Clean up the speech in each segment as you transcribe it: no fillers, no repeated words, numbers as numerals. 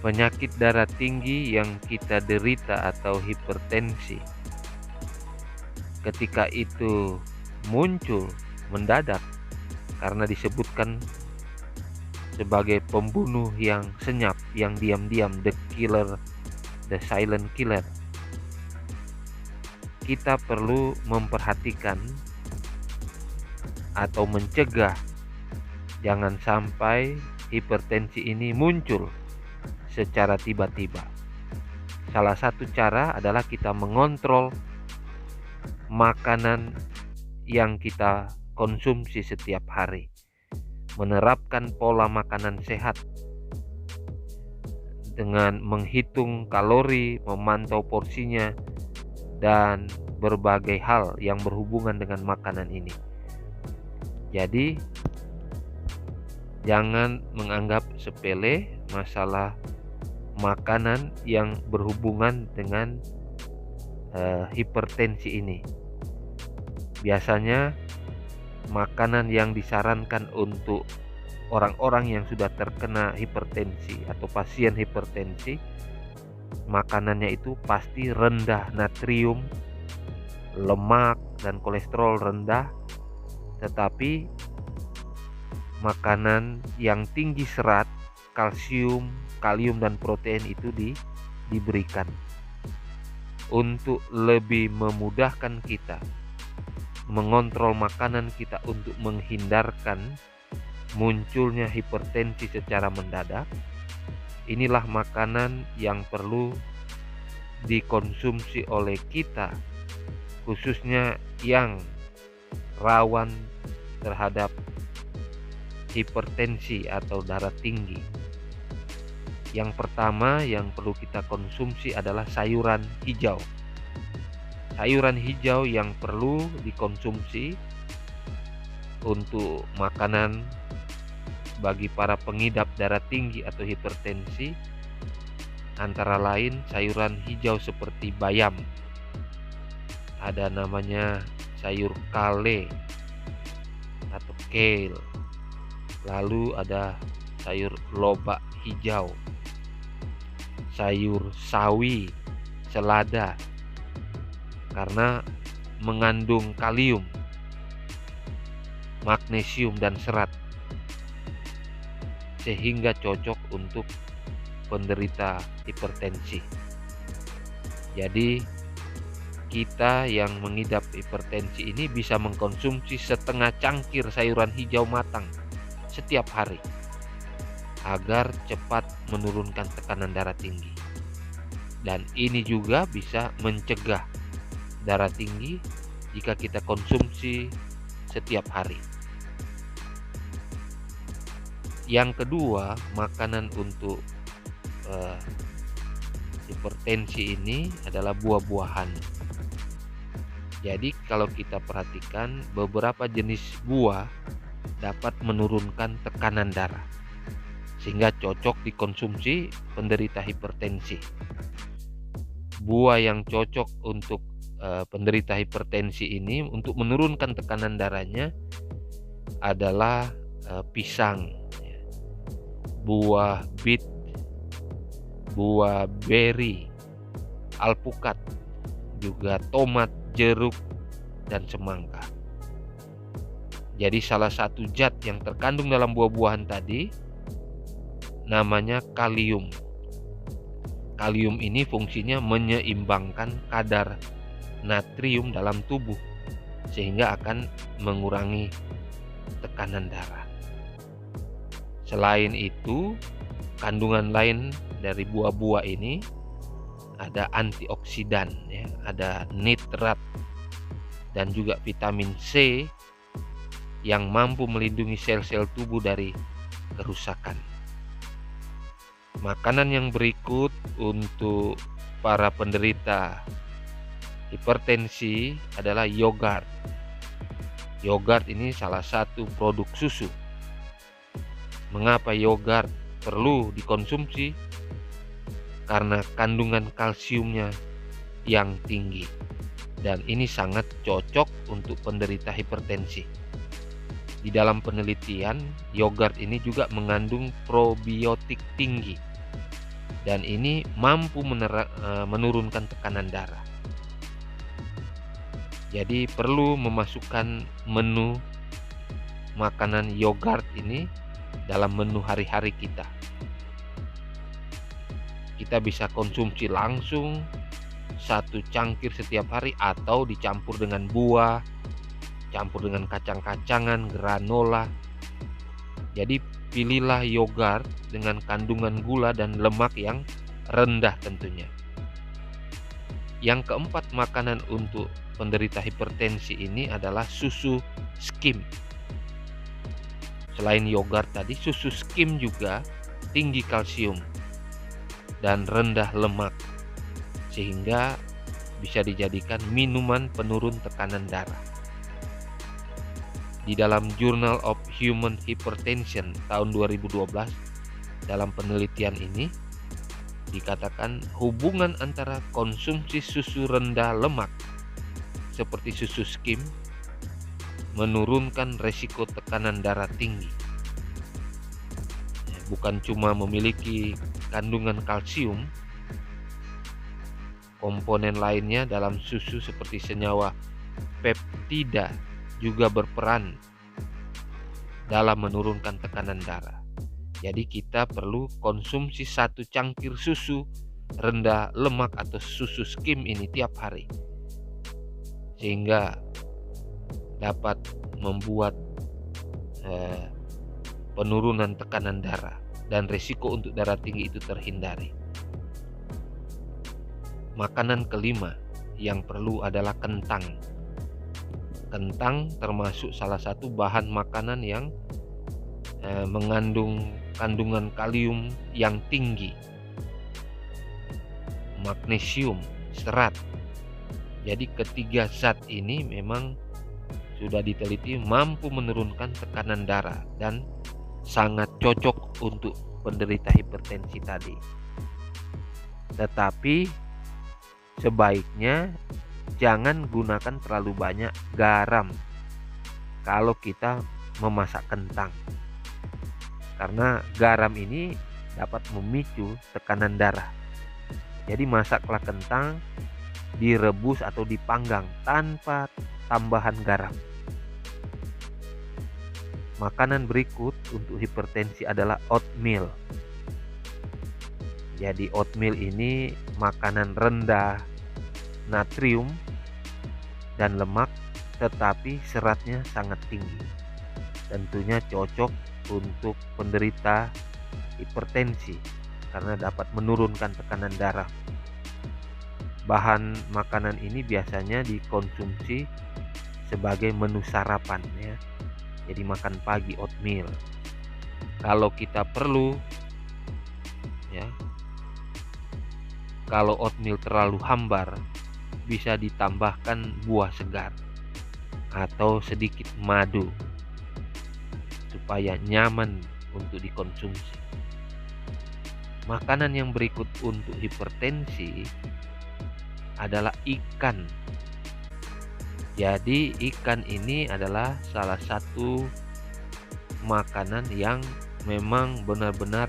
Penyakit darah tinggi yang kita derita atau hipertensi, ketika itu muncul mendadak karena disebutkan sebagai pembunuh yang senyap, yang diam-diam, the killer, the silent killer, kita perlu memperhatikan atau mencegah jangan sampai hipertensi ini muncul secara tiba-tiba. Salah satu cara adalah kita mengontrol makanan yang kita konsumsi setiap hari, menerapkan pola makanan sehat dengan menghitung kalori, memantau porsinya, dan berbagai hal yang berhubungan dengan makanan ini. Jadi jangan menganggap sepele masalah makanan yang berhubungan dengan hipertensi ini. Biasanya makanan yang disarankan untuk orang-orang yang sudah terkena hipertensi atau pasien hipertensi, makanannya itu pasti rendah natrium, lemak, dan kolesterol rendah. Tetapi makanan yang tinggi serat, kalsium, kalium, dan protein itu diberikan untuk lebih memudahkan kita mengontrol makanan kita untuk menghindarkan munculnya hipertensi secara mendadak. Inilah makanan yang perlu dikonsumsi oleh kita, khususnya yang rawan terhadap hipertensi atau darah tinggi. Yang pertama yang perlu kita konsumsi adalah sayuran hijau. Sayuran hijau yang perlu dikonsumsi untuk makanan bagi para pengidap darah tinggi atau hipertensi antara lain sayuran hijau seperti bayam, ada namanya sayur kale atau kale, lalu ada sayur lobak hijau, sayur sawi, selada, karena mengandung kalium, magnesium, dan serat, sehingga cocok untuk penderita hipertensi. Jadi kita yang mengidap hipertensi ini bisa mengkonsumsi setengah cangkir sayuran hijau matang setiap hari agar cepat menurunkan tekanan darah tinggi. Dan ini juga bisa mencegah darah tinggi jika kita konsumsi setiap hari. Yang kedua, makanan untuk hipertensi ini adalah buah-buahan. Jadi kalau kita perhatikan, beberapa jenis buah dapat menurunkan tekanan darah sehingga cocok dikonsumsi penderita hipertensi. Buah yang cocok untuk penderita hipertensi ini untuk menurunkan tekanan darahnya adalah pisang, buah bit, buah beri, alpukat, juga tomat, jeruk, dan semangka. Jadi salah satu zat yang terkandung dalam buah-buahan tadi namanya kalium. Kalium ini fungsinya menyeimbangkan kadar natrium dalam tubuh sehingga akan mengurangi tekanan darah. Selain itu, kandungan lain dari buah-buah ini ada antioksidan, ya, ada nitrat, dan juga vitamin C yang mampu melindungi sel-sel tubuh dari kerusakan. Makanan yang berikut untuk para penderita hipertensi adalah yogurt. Yogurt ini salah satu produk susu. Mengapa yogurt perlu dikonsumsi? Karena kandungan kalsiumnya yang tinggi, dan ini sangat cocok untuk penderita hipertensi. Di dalam penelitian, yogurt ini juga mengandung probiotik tinggi dan ini mampu menurunkan tekanan darah. Jadi perlu memasukkan menu makanan yogurt ini dalam menu hari-hari kita. Kita bisa konsumsi langsung 1 cangkir setiap hari atau dicampur dengan buah, campur dengan kacang-kacangan, granola. Jadi pilihlah yogurt dengan kandungan gula dan lemak yang rendah tentunya. Yang keempat, makanan untuk penderita hipertensi ini adalah susu skim. Selain yogurt tadi, susu skim juga tinggi kalsium dan rendah lemak, sehingga bisa dijadikan minuman penurun tekanan darah. Di dalam Journal of Human Hypertension tahun 2012, dalam penelitian ini dikatakan hubungan antara konsumsi susu rendah lemak seperti susu skim menurunkan resiko tekanan darah tinggi. Bukan cuma memiliki kandungan kalsium, komponen lainnya dalam susu seperti senyawa peptida juga berperan dalam menurunkan tekanan darah. Jadi kita perlu konsumsi 1 cangkir susu rendah lemak atau susu skim ini tiap hari, sehingga dapat membuat penurunan tekanan darah dan risiko untuk darah tinggi itu terhindari. Makanan kelima yang perlu adalah kentang. Kentang termasuk salah satu bahan makanan yang mengandung kandungan kalium yang tinggi, magnesium, serat. Jadi ketiga zat ini memang sudah diteliti mampu menurunkan tekanan darah dan sangat cocok untuk penderita hipertensi tadi. Tetapi sebaiknya jangan gunakan terlalu banyak garam kalau kita memasak kentang, karena garam ini dapat memicu tekanan darah. Jadi masaklah kentang direbus atau dipanggang tanpa tambahan garam. Makanan berikut untuk hipertensi adalah oatmeal. Jadi oatmeal ini makanan rendah natrium dan lemak, tetapi seratnya sangat tinggi. Tentunya cocok untuk penderita hipertensi karena dapat menurunkan tekanan darah. Bahan makanan ini biasanya dikonsumsi sebagai menu sarapan ya. Jadi makan pagi oatmeal. Kalau kita perlu ya, kalau oatmeal terlalu hambar, bisa ditambahkan buah segar atau sedikit madu supaya nyaman untuk dikonsumsi. Makanan yang berikut untuk hipertensi adalah ikan. Jadi ikan ini adalah salah satu makanan yang memang benar-benar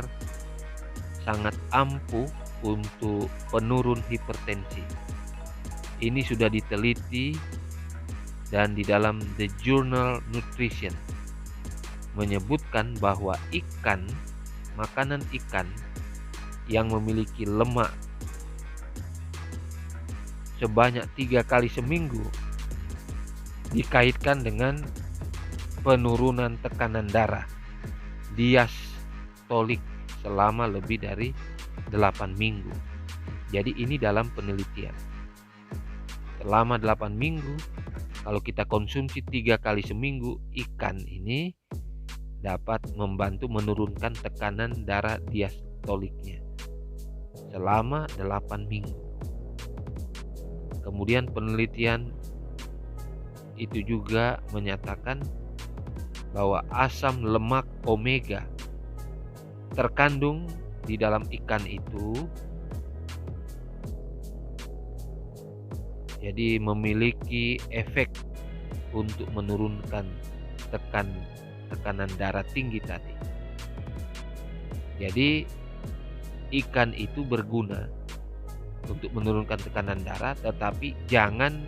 sangat ampuh untuk penurun hipertensi. Ini sudah diteliti dan di dalam The Journal Nutrition menyebutkan bahwa makanan ikan yang memiliki lemak sebanyak 3 kali seminggu dikaitkan dengan penurunan tekanan darah diastolik selama lebih dari 8 minggu. Jadi ini dalam penelitian. Selama 8 minggu, kalau kita konsumsi 3 kali seminggu, ikan ini dapat membantu menurunkan tekanan darah diastoliknya selama 8 minggu. Kemudian penelitian itu juga menyatakan bahwa asam lemak omega terkandung di dalam ikan itu jadi memiliki efek untuk menurunkan tekanan darah tinggi tadi. Jadi ikan itu berguna untuk menurunkan tekanan darah, tetapi jangan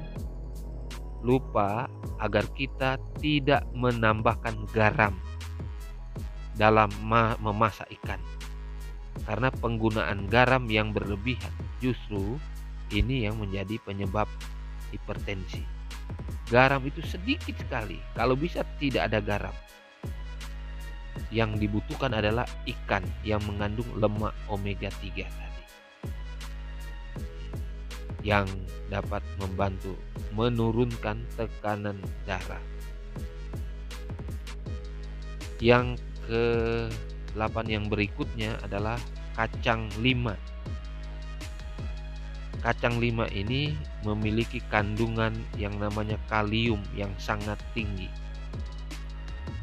lupa agar kita tidak menambahkan garam dalam memasak ikan. Karena penggunaan garam yang berlebihan justru ini yang menjadi penyebab hipertensi. Garam itu sedikit sekali, kalau bisa tidak ada garam. Yang dibutuhkan adalah ikan yang mengandung lemak omega 3 tadi, yang dapat membantu menurunkan tekanan darah. Yang ke-8 yang berikutnya adalah kacang 5. Kacang 5 ini memiliki kandungan yang namanya kalium yang sangat tinggi.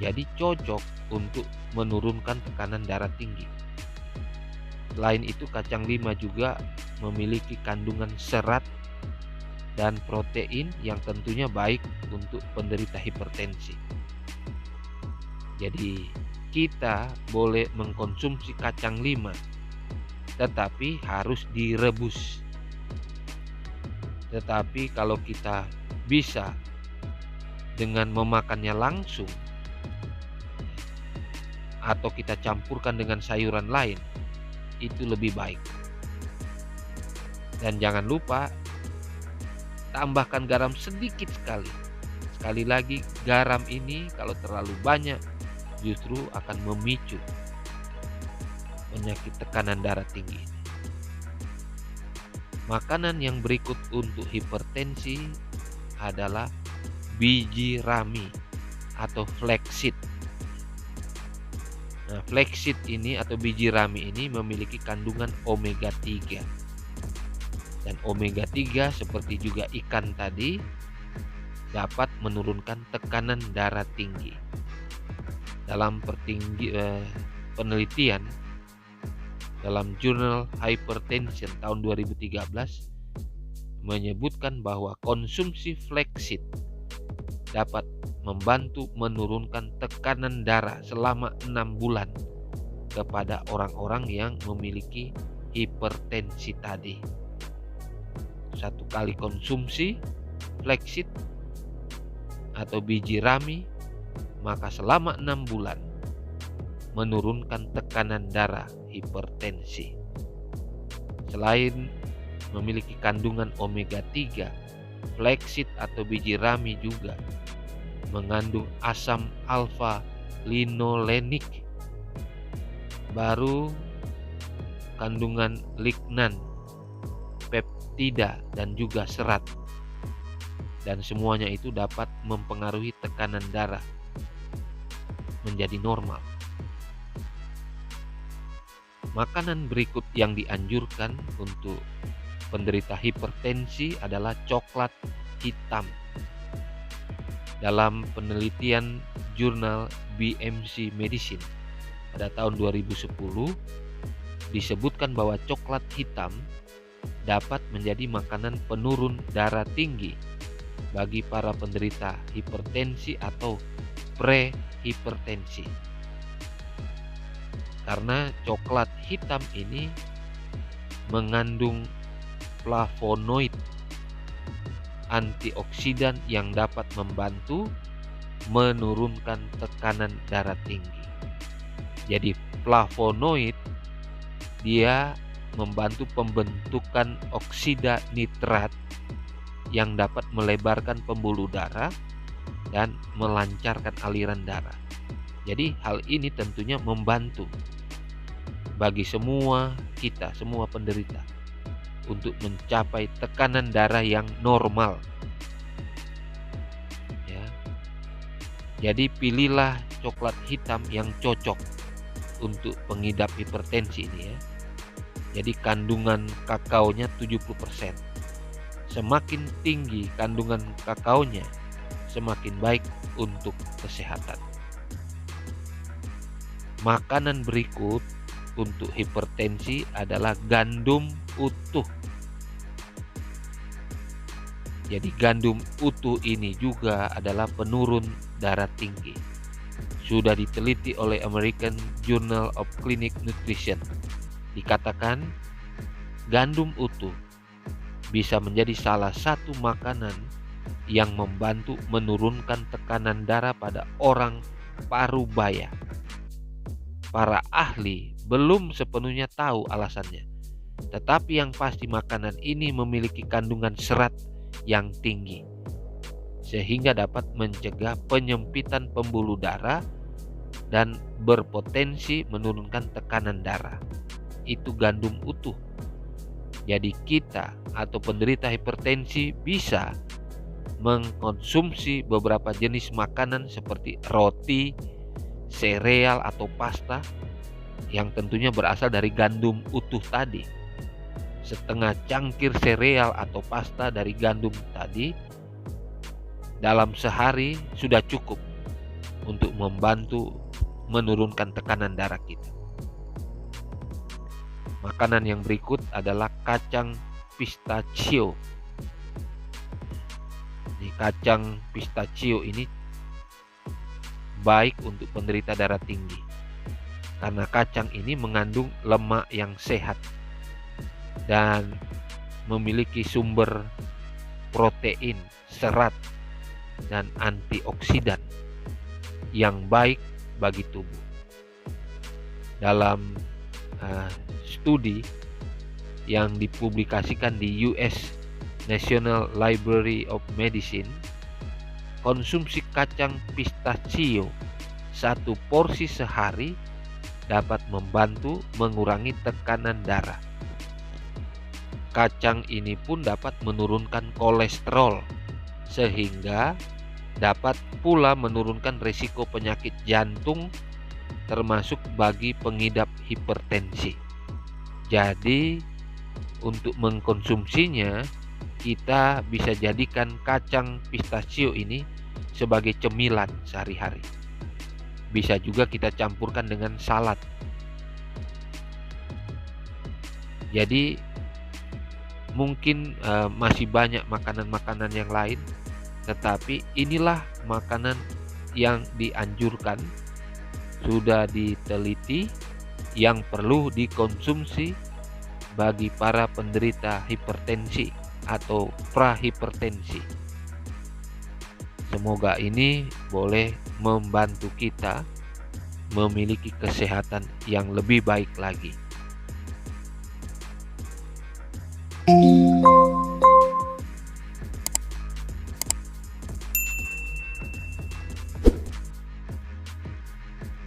Jadi cocok untuk menurunkan tekanan darah tinggi. Selain itu, kacang 5 juga memiliki kandungan serat dan protein yang tentunya baik untuk penderita hipertensi. Jadi kita boleh mengkonsumsi kacang 5, tetapi harus direbus. Tetapi kalau kita bisa dengan memakannya langsung atau kita campurkan dengan sayuran lain, itu lebih baik. Dan jangan lupa tambahkan garam sedikit sekali. Sekali lagi, garam ini kalau terlalu banyak justru akan memicu penyakit tekanan darah tinggi. Makanan yang berikut untuk hipertensi adalah biji rami atau flaxseed. Nah, flaxseed ini atau biji rami ini memiliki kandungan omega 3. Dan omega 3 seperti juga ikan tadi dapat menurunkan tekanan darah tinggi. Dalam penelitian dalam jurnal Hypertension tahun 2013 menyebutkan bahwa konsumsi flaxseed dapat membantu menurunkan tekanan darah selama 6 bulan kepada orang-orang yang memiliki hipertensi tadi. Satu kali konsumsi flaxseed atau biji rami, maka selama 6 bulan menurunkan tekanan darah hipertensi. Selain memiliki kandungan omega 3, flaxseed atau biji rami juga mengandung asam alfa linolenik, baru kandungan lignan, peptida, dan juga serat. Dan semuanya itu dapat mempengaruhi tekanan darah menjadi normal. Makanan berikut yang dianjurkan untuk penderita hipertensi adalah coklat hitam. Dalam penelitian jurnal BMC Medicine pada tahun 2010 disebutkan bahwa coklat hitam dapat menjadi makanan penurun darah tinggi bagi para penderita hipertensi atau prehipertensi. Karena coklat hitam ini mengandung flavonoid, antioksidan yang dapat membantu menurunkan tekanan darah tinggi. Jadi flavonoid dia membantu pembentukan oksida nitrat yang dapat melebarkan pembuluh darah dan melancarkan aliran darah. Jadi hal ini tentunya membantu bagi semua kita, semua penderita, untuk mencapai tekanan darah yang normal. Ya. Jadi pilihlah coklat hitam yang cocok untuk pengidap hipertensi ini ya. Jadi kandungan kakaonya 70%. Semakin tinggi kandungan kakaonya, semakin baik untuk kesehatan. Makanan berikut untuk hipertensi adalah gandum utuh. Jadi gandum utuh ini juga adalah penurun darah tinggi. Sudah diteliti oleh American Journal of Clinical Nutrition. dikatakan gandum utuh bisa menjadi salah satu makanan yang membantu menurunkan tekanan darah pada orang parubaya. Para ahli belum sepenuhnya tahu alasannya, tetapi yang pasti makanan ini memiliki kandungan serat yang tinggi, sehingga dapat mencegah penyempitan pembuluh darah dan berpotensi menurunkan tekanan darah. Itu gandum utuh. Jadi kita atau penderita hipertensi bisa mengkonsumsi beberapa jenis makanan seperti roti, sereal atau pasta yang tentunya berasal dari gandum utuh tadi. Setengah cangkir sereal atau pasta dari gandum tadi dalam sehari sudah cukup untuk membantu menurunkan tekanan darah kita. Makanan yang berikut adalah kacang pistachio. Kacang pistachio ini baik untuk penderita darah tinggi karena kacang ini mengandung lemak yang sehat dan memiliki sumber protein, serat, dan antioksidan yang baik bagi tubuh. Dalam studi yang dipublikasikan di US National Library of Medicine, konsumsi kacang pistachio 1 porsi sehari dapat membantu mengurangi tekanan darah. Kacang ini pun dapat menurunkan kolesterol sehingga dapat pula menurunkan risiko penyakit jantung termasuk bagi pengidap hipertensi. Jadi untuk mengkonsumsinya kita bisa jadikan kacang pistachio ini sebagai cemilan sehari-hari. Bisa juga kita campurkan dengan salad. Jadi mungkin masih banyak makanan-makanan yang lain, tetapi inilah makanan yang dianjurkan, sudah diteliti, yang perlu dikonsumsi bagi para penderita hipertensi atau prahipertensi. Semoga ini boleh membantu kita memiliki kesehatan yang lebih baik lagi.